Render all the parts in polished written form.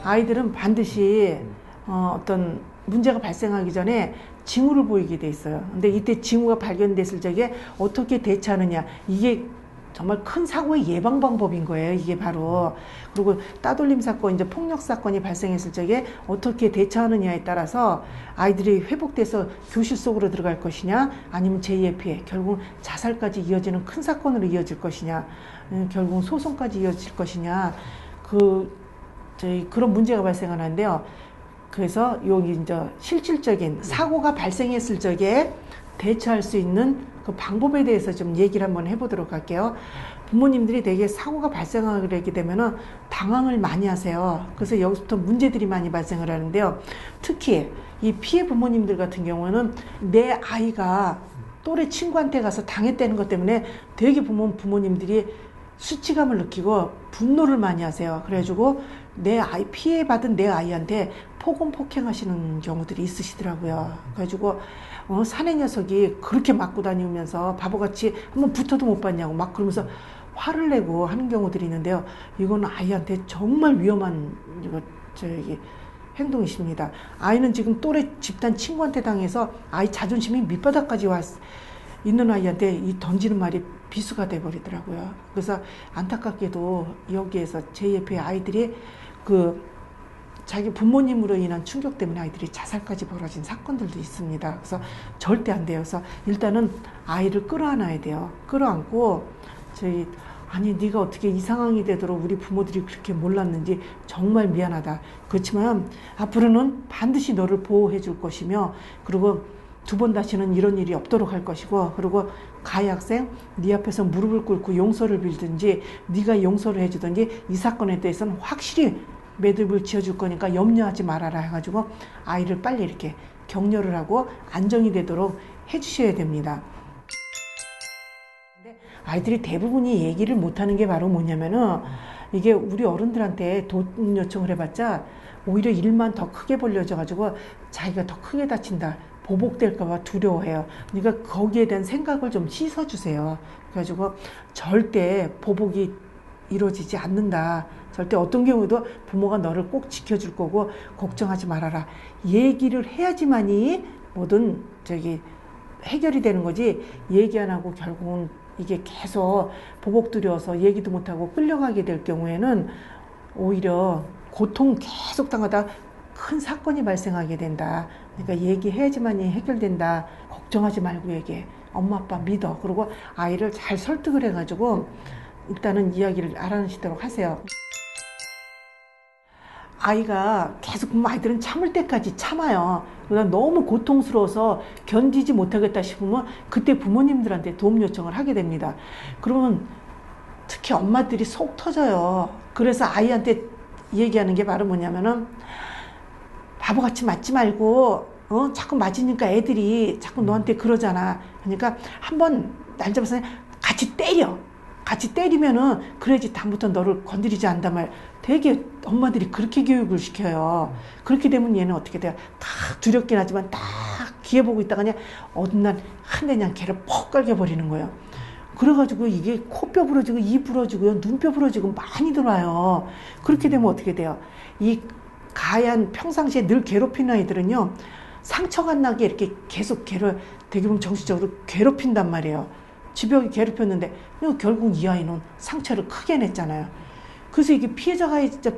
아이들은 반드시 어떤 문제가 발생하기 전에 징후를 보이게 돼 있어요. 근데 이때 징후가 발견됐을 적에 어떻게 대처하느냐, 이게 정말 큰 사고의 예방 방법인 거예요. 이게 바로. 그리고 따돌림 사건, 이제 폭력 사건이 발생했을 적에 어떻게 대처하느냐에 따라서 아이들이 회복돼서 교실 속으로 들어갈 것이냐, 아니면 제2의 피해, 결국 자살까지 이어지는 큰 사건으로 이어질 것이냐, 결국 소송까지 이어질 것이냐, 그런 문제가 발생하는데요. 그래서 여기 이제 실질적인 사고가 발생했을 적에 대처할 수 있는 그 방법에 대해서 좀 얘기를 한번 해보도록 할게요. 부모님들이 되게 사고가 발생하게 되면은 당황을 많이 하세요. 그래서 여기서부터 문제들이 많이 발생을 하는데요. 특히 이 피해 부모님들 같은 경우는 내 아이가 또래 친구한테 가서 당했다는 것 때문에 되게 부모님들이 수치감을 느끼고 분노를 많이 하세요. 그래가지고 내 아이, 피해받은 내 아이한테 폭언폭행하시는 경우들이 있으시더라고요. 그래가지고 사내 녀석이 그렇게 맞고 다니면서 바보같이 한번 붙어도 못 봤냐고 막 그러면서 화를 내고 하는 경우들이 있는데요. 이거는 아이한테 정말 위험한 행동이십니다. 아이는 지금 또래 집단 친구한테 당해서 아이 자존심이 밑바닥까지 있는 아이한테 이 던지는 말이 비수가 돼버리더라고요. 그래서 안타깝게도 여기에서 제2의 피해 아이들이 자기 부모님으로 인한 충격 때문에 아이들이 자살까지 벌어진 사건들도 있습니다. 그래서 절대 안 돼요. 그래서 일단은 아이를 끌어안아야 돼요. 끌어안고 아니 네가 어떻게 이 상황이 되도록 우리 부모들이 그렇게 몰랐는지 정말 미안하다. 그렇지만 앞으로는 반드시 너를 보호해 줄 것이며, 그리고 두 번 다시는 이런 일이 없도록 할 것이고, 그리고 가해 학생 네 앞에서 무릎을 꿇고 용서를 빌든지 네가 용서를 해주든지 이 사건에 대해서는 확실히 매듭을 지어줄 거니까 염려하지 말아라 해가지고 아이를 빨리 이렇게 격려를 하고 안정이 되도록 해주셔야 됩니다. 근데 아이들이 대부분이 얘기를 못하는 게 바로 뭐냐면은, 이게 우리 어른들한테 돈 요청을 해봤자 오히려 일만 더 크게 벌려져가지고 자기가 더 크게 다친다, 보복될까봐 두려워해요. 그러니까 거기에 대한 생각을 좀 씻어주세요. 그래가지고 절대 보복이 이루어지지 않는다. 절대 어떤 경우도 부모가 너를 꼭 지켜줄 거고 걱정하지 말아라. 얘기를 해야지만이 뭐든 해결이 되는 거지, 얘기 안 하고 결국은 이게 계속 보복 두려워서 얘기도 못하고 끌려가게 될 경우에는 오히려 고통 계속 당하다 큰 사건이 발생하게 된다. 그러니까 얘기해야지만이 해결된다. 걱정하지 말고 얘기해. 엄마 아빠 믿어. 그리고 아이를 잘 설득을 해가지고 일단은 이야기를 알아내시도록 하세요. 아이가 계속 아이들은 참을 때까지 참아요. 그러다 너무 고통스러워서 견디지 못하겠다 싶으면 그때 부모님들한테 도움 요청을 하게 됩니다. 그러면 특히 엄마들이 속 터져요. 그래서 아이한테 얘기하는 게 바로 뭐냐면은, 바보같이 맞지 말고 자꾸 맞으니까 애들이 자꾸 너한테 그러잖아. 그러니까 한번 날 잡아서 같이 때려. 같이 때리면은 그래야지 다음부터 너를 건드리지 않단 말. 되게 엄마들이 그렇게 교육을 시켜요. 그렇게 되면 얘는 어떻게 돼요? 다 두렵긴 하지만 딱 기회 보고 있다가 그냥 어느 날 한 대 그냥 걔를 퍽 깔겨버리는 거예요. 그래가지고 이게 코뼈 부러지고 입 부러지고요, 눈뼈 부러지고 많이 들어와요. 그렇게 되면 어떻게 돼요? 이 가얀 평상시에 늘 괴롭히는 아이들은요, 상처가 안 나게 이렇게 계속 되게 보면 정신적으로 괴롭힌단 말이에요. 집에 괴롭혔는데 결국 이 아이는 상처를 크게 냈잖아요. 그래서 이게 피해자가 진짜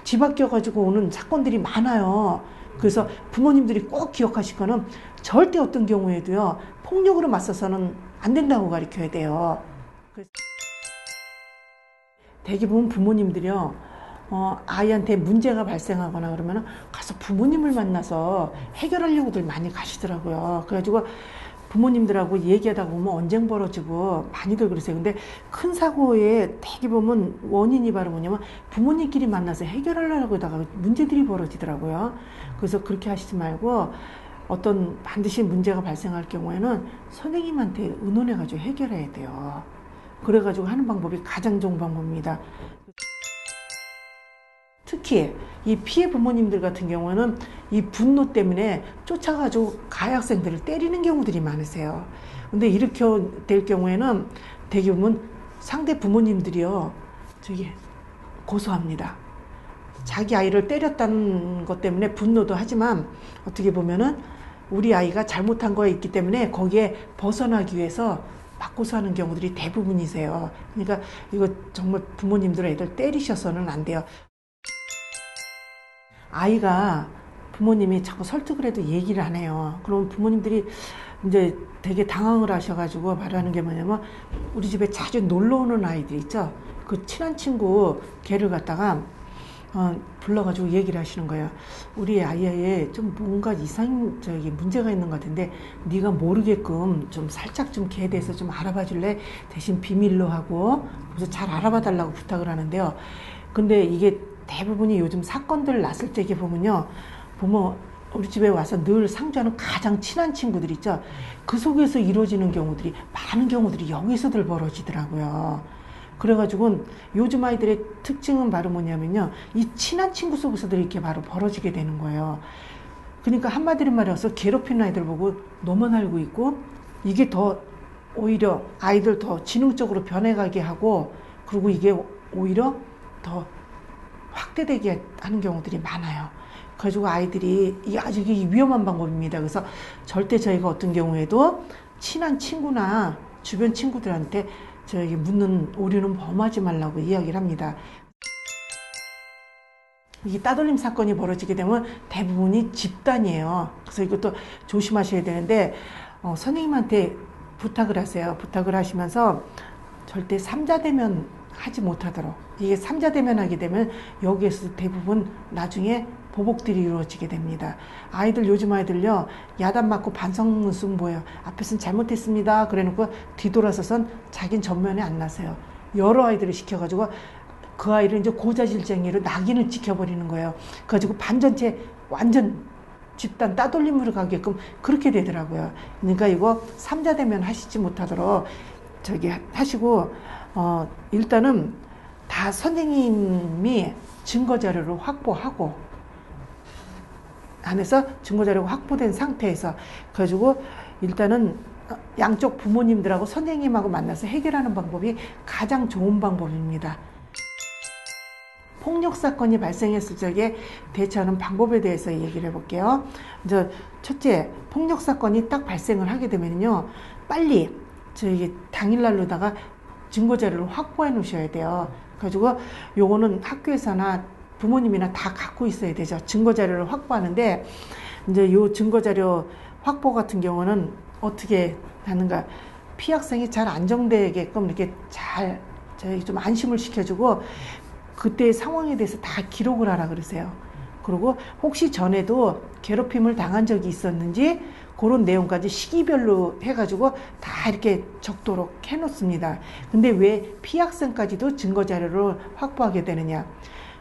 뒤바뀌어가지고 오는 사건들이 많아요. 그래서 부모님들이 꼭 기억하실 거는 절대 어떤 경우에도요, 폭력으로 맞서서는 안 된다고 가르쳐야 돼요. 대개 보면 부모님들이요, 아이한테 문제가 발생하거나 그러면 가서 부모님을 만나서 해결하려고들 많이 가시더라고요. 그래가지고 부모님들하고 얘기하다 보면 언쟁 벌어지고 많이들 그러세요. 근데 큰 사고에 대개 보면 원인이 바로 뭐냐면 부모님끼리 만나서 해결하려고 하다가 문제들이 벌어지더라고요. 그래서 그렇게 하시지 말고 반드시 문제가 발생할 경우에는 선생님한테 의논해가지고 해결해야 돼요. 그래가지고 하는 방법이 가장 좋은 방법입니다. 특히 이 피해 부모님들 같은 경우는 이 분노 때문에 쫓아가지고 가해 학생들을 때리는 경우들이 많으세요. 근데 이렇게 될 경우에는 대부분 상대 부모님들이요, 고소합니다. 자기 아이를 때렸다는 것 때문에 분노도 하지만 어떻게 보면은 우리 아이가 잘못한 거에 있기 때문에 거기에 벗어나기 위해서 맞고서 하는 경우들이 대부분이세요. 그러니까 이거 정말 부모님들 애들 때리셔서는 안 돼요. 아이가 부모님이 자꾸 설득을 해도 얘기를 안 해요. 그럼 부모님들이 이제 되게 당황을 하셔가지고 말하는 게 뭐냐면 우리 집에 자주 놀러 오는 아이들 있죠. 그 친한 친구 걔를 갖다가 불러가지고 얘기를 하시는 거예요. 우리 아이에 좀 뭔가 문제가 있는 것 같은데 네가 모르게끔 좀 살짝 좀 걔에 대해서 좀 알아봐 줄래? 대신 비밀로 하고 그래서 잘 알아봐 달라고 부탁을 하는데요. 근데 이게 대부분이 요즘 사건들 났을 때 보면요. 우리 집에 와서 늘 상주하는 가장 친한 친구들 있죠. 그 속에서 이루어지는 경우들이 많은 경우들이 여기서들 벌어지더라고요. 그래가지고 요즘 아이들의 특징은 바로 뭐냐면요. 이 친한 친구 속에서도 이렇게 바로 벌어지게 되는 거예요. 그러니까 한마디로 말해서 괴롭히는 아이들 보고 너만 알고 있고 이게 더 오히려 아이들 더 지능적으로 변해가게 하고 그리고 이게 오히려 더 확대되게 하는 경우들이 많아요. 그래가지고 아이들이 이게 아주 위험한 방법입니다. 그래서 절대 저희가 어떤 경우에도 친한 친구나 주변 친구들한테 저에게 묻는 오류는 범하지 말라고 이야기를 합니다. 이 따돌림 사건이 벌어지게 되면 대부분이 집단이에요. 그래서 이것도 조심하셔야 되는데 선생님한테 부탁을 하세요. 부탁을 하시면서 절대 삼자대면 하지 못하도록. 이게 삼자대면 하게 되면 여기에서 대부분 나중에 보복들이 이루어지게 됩니다. 요즘 아이들요, 야단 맞고 반성문승부예요. 앞에서는 잘못했습니다. 그래 놓고 뒤돌아서선 자긴 전면에 안 나서요. 여러 아이들을 시켜가지고 그 아이를 이제 고자질쟁이로 낙인을 찍혀버리는 거예요. 그래가지고 반전체 완전 집단 따돌림으로 가게끔 그렇게 되더라고요. 그러니까 이거 삼자대면 하시지 못하도록 하시고, 일단은 다 선생님이 증거자료를 확보하고, 안에서 증거자료가 확보된 상태에서 그래가지고 일단은 양쪽 부모님들하고 선생님하고 만나서 해결하는 방법이 가장 좋은 방법입니다. 폭력 사건이 발생했을 적에 대처하는 방법에 대해서 얘기를 해볼게요. 이제 첫째, 폭력 사건이 딱 발생을 하게 되면요, 빨리 당일날로다가 증거자료를 확보해 놓으셔야 돼요. 그래가지고 요거는 학교에서나 부모님이나 다 갖고 있어야 되죠. 증거자료를 확보하는데 이제 요 증거자료 확보 같은 경우는 어떻게 하는가? 피학생이 잘 안정되게끔 이렇게 잘 좀 안심을 시켜주고 그때의 상황에 대해서 다 기록을 하라 그러세요. 그리고 혹시 전에도 괴롭힘을 당한 적이 있었는지 그런 내용까지 시기별로 해가지고 다 이렇게 적도록 해놓습니다. 근데 왜 피학생까지도 증거자료를 확보하게 되느냐?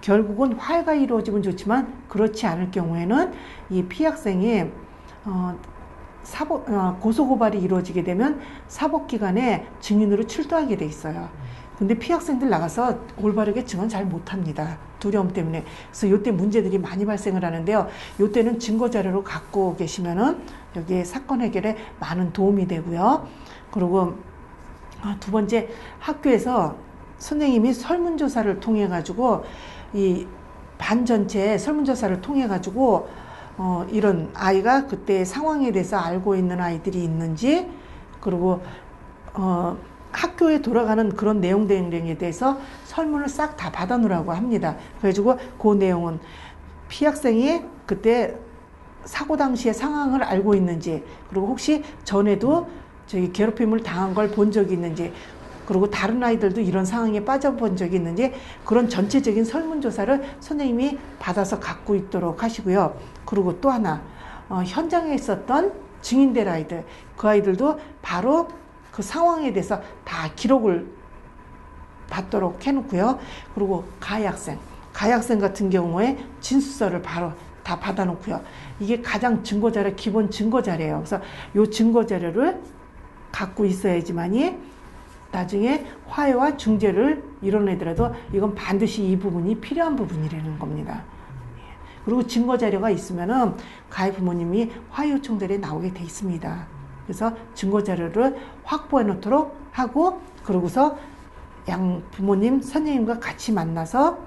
결국은 화해가 이루어지면 좋지만 그렇지 않을 경우에는 이 피학생이 고소고발이 이루어지게 되면 사법기관에 증인으로 출두하게 돼 있어요. 근데 피학생들 나가서 올바르게 증언 잘 못합니다. 두려움 때문에. 그래서 요때 문제들이 많이 발생을 하는데요. 요때는 증거자료를 갖고 계시면은 여기에 사건 해결에 많은 도움이 되고요. 그리고 두 번째, 학교에서 선생님이 설문조사를 통해 가지고 이 반 전체 설문조사를 통해 가지고 이런 아이가 그때 상황에 대해서 알고 있는 아이들이 있는지, 그리고 학교에 돌아가는 그런 내용 등에 대해서 설문을 싹 다 받아놓으라고 합니다. 그래가지고 그 내용은 피학생이 그때 사고 당시의 상황을 알고 있는지, 그리고 혹시 전에도 괴롭힘을 당한 걸 본 적이 있는지, 그리고 다른 아이들도 이런 상황에 빠져본 적이 있는지, 그런 전체적인 설문조사를 선생님이 받아서 갖고 있도록 하시고요. 그리고 또 하나, 현장에 있었던 증인될 아이들, 그 아이들도 바로 그 상황에 대해서 다 기록을 받도록 해놓고요. 그리고 가해학생 같은 경우에 진술서를 바로 다 받아놓고요. 이게 가장 증거자료, 기본 증거자료예요. 그래서 이 증거자료를 갖고 있어야지만이 나중에 화해와 중재를 이뤄내더라도 이건 반드시 이 부분이 필요한 부분이라는 겁니다. 그리고 증거자료가 있으면은 가해 부모님이 화해 요청들이 나오게 돼 있습니다. 그래서 증거자료를 확보해 놓도록 하고, 그러고서 양 부모님, 선생님과 같이 만나서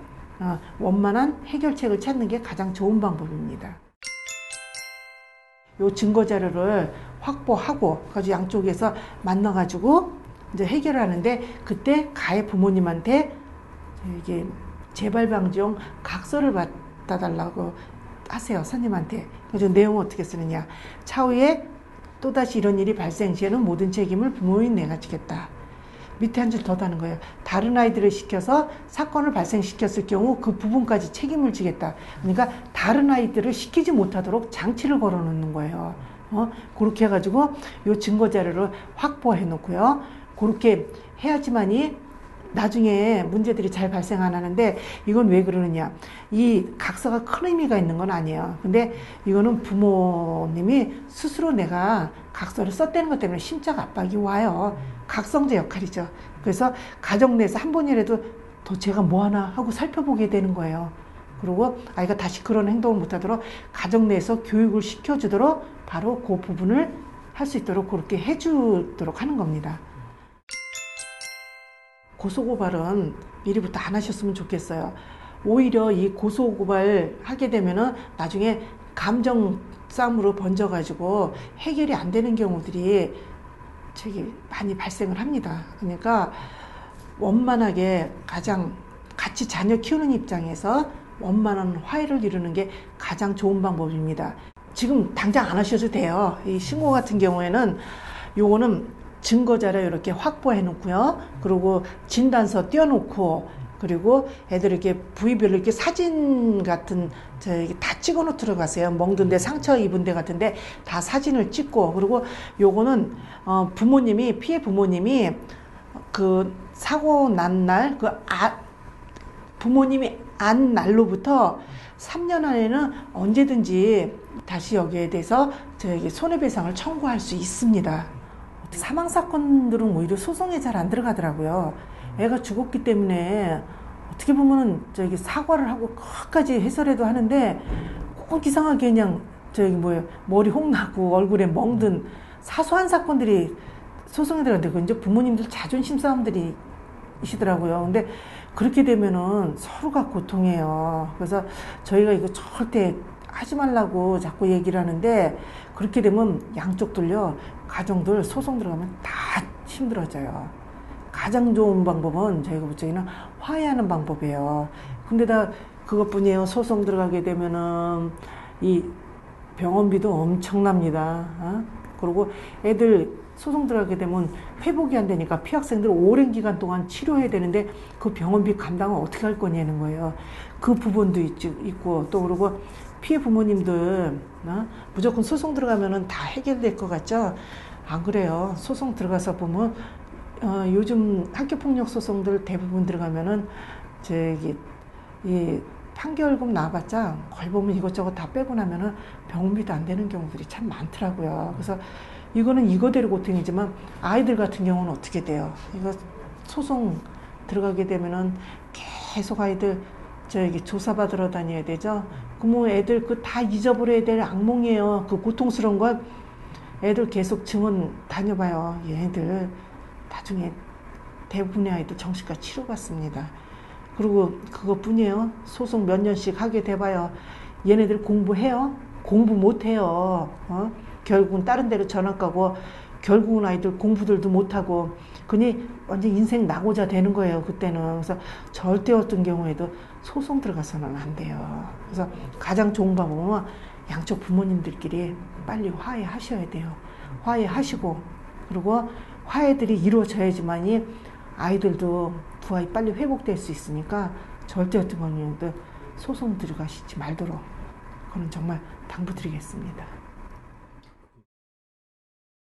원만한 해결책을 찾는 게 가장 좋은 방법입니다. 요 증거 자료를 확보하고 가지고 양쪽에서 만나가지고 이제 해결을 하는데, 그때 가해 부모님한테 이게 재발 방지용 각서를 받아 달라고 하세요, 선생님한테. 그래서 내용은 어떻게 쓰느냐. 차후에 또다시 이런 일이 발생 시에는 모든 책임을 부모인 내가 지겠다. 밑에 한 줄 더 다는 거예요. 다른 아이들을 시켜서 사건을 발생시켰을 경우 그 부분까지 책임을 지겠다. 그러니까 다른 아이들을 시키지 못하도록 장치를 걸어 놓는 거예요. 그렇게 해가지고 요 증거 자료를 확보해 놓고요. 그렇게 해야지만이 나중에 문제들이 잘 발생 안 하는데, 이건 왜 그러느냐. 이 각서가 큰 의미가 있는 건 아니에요. 근데 이거는 부모님이 스스로 내가 각서를 썼다는 것 때문에 심적 압박이 와요. 각성제 역할이죠. 그래서 가정 내에서 한 번이라도 더 제가 뭐 하나 하고 살펴보게 되는 거예요. 그리고 아이가 다시 그런 행동을 못하도록 가정 내에서 교육을 시켜주도록 바로 그 부분을 할 수 있도록 그렇게 해주도록 하는 겁니다. 고소고발은 미리부터 안 하셨으면 좋겠어요. 오히려 이 고소고발 하게 되면은 나중에 감정 싸움으로 번져가지고 해결이 안 되는 경우들이 저기 많이 발생을 합니다. 그러니까 원만하게 가장 같이 자녀 키우는 입장에서 원만한 화해를 이루는 게 가장 좋은 방법입니다. 지금 당장 안 하셔도 돼요. 이 신고 같은 경우에는 요거는 증거 자료 이렇게 확보해 놓고요. 그리고 진단서 띄워놓고, 그리고 애들 이렇게 부위별로 이렇게 사진 같은 저기 다 찍어 놓도록 하세요. 멍든 데, 상처 입은 데 같은데 다 사진을 찍고, 그리고 요거는 부모님이, 피해 부모님이 그 사고 난 날, 부모님이 안 날로부터 3년 안에는 언제든지 다시 여기에 대해서 저기 손해배상을 청구할 수 있습니다. 사망 사건들은 오히려 소송에 잘 안 들어가더라고요. 애가 죽었기 때문에 어떻게 보면은 저기 사과를 하고 끝까지 해설해도 하는데, 꼭 이상하게 그냥 저기 머리 홍나고 얼굴에 멍든 사소한 사건들이 소송에 들어가는데, 그 이제 부모님들 자존심 싸움들이시더라고요. 근데 그렇게 되면은 서로가 고통해요. 그래서 저희가 이거 절대 하지 말라고 자꾸 얘기를 하는데, 그렇게 되면 양쪽들요, 가정들 소송 들어가면 다 힘들어져요. 가장 좋은 방법은 저희가 볼 적에는 화해하는 방법이에요. 근데 다 그것뿐이에요. 소송 들어가게 되면은 이 병원비도 엄청납니다. 그리고 애들 소송 들어가게 되면 회복이 안 되니까 피학생들 오랜 기간 동안 치료해야 되는데 그 병원비 감당을 어떻게 할 거냐는 거예요. 그 부분도 있고, 또 그리고 피해 부모님들 무조건 소송 들어가면은 다 해결될 것 같죠? 안 그래요. 소송 들어가서 보면 요즘 학교폭력 소송들 대부분 들어가면은 저기 이 판결금 나와봤자 거의 보면 이것저것 다 빼고 나면은 병원비도 안 되는 경우들이 참 많더라고요. 그래서 이거는 이거대로 고통이지만 아이들 같은 경우는 어떻게 돼요? 이거 소송 들어가게 되면은 계속 아이들 저기 조사받으러 다녀야 되죠. 그러면 애들 그 다 잊어버려야 될 악몽이에요. 그 고통스러운 건 애들 계속 증원 다녀봐요. 얘네들 나중에 대부분의 아이들 정신과 치료 받습니다. 그리고 그것뿐이에요. 소송 몇 년씩 하게 돼봐요. 얘네들 공부해요? 공부 못해요. 결국은 다른 데로 전학 가고, 결국은 아이들 공부들도 못하고, 그니 완전 인생 낙오자 되는 거예요, 그때는. 그래서 절대 어떤 경우에도 소송 들어가서는 안 돼요. 그래서 가장 좋은 방법은 양쪽 부모님들끼리 빨리 화해하셔야 돼요. 화해하시고, 그리고 화해들이 이루어져야지만이 아이들도 두 아이 빨리 회복될 수 있으니까 절대 어떤 경우에도 소송 들어가시지 말도록, 그건 정말 당부드리겠습니다.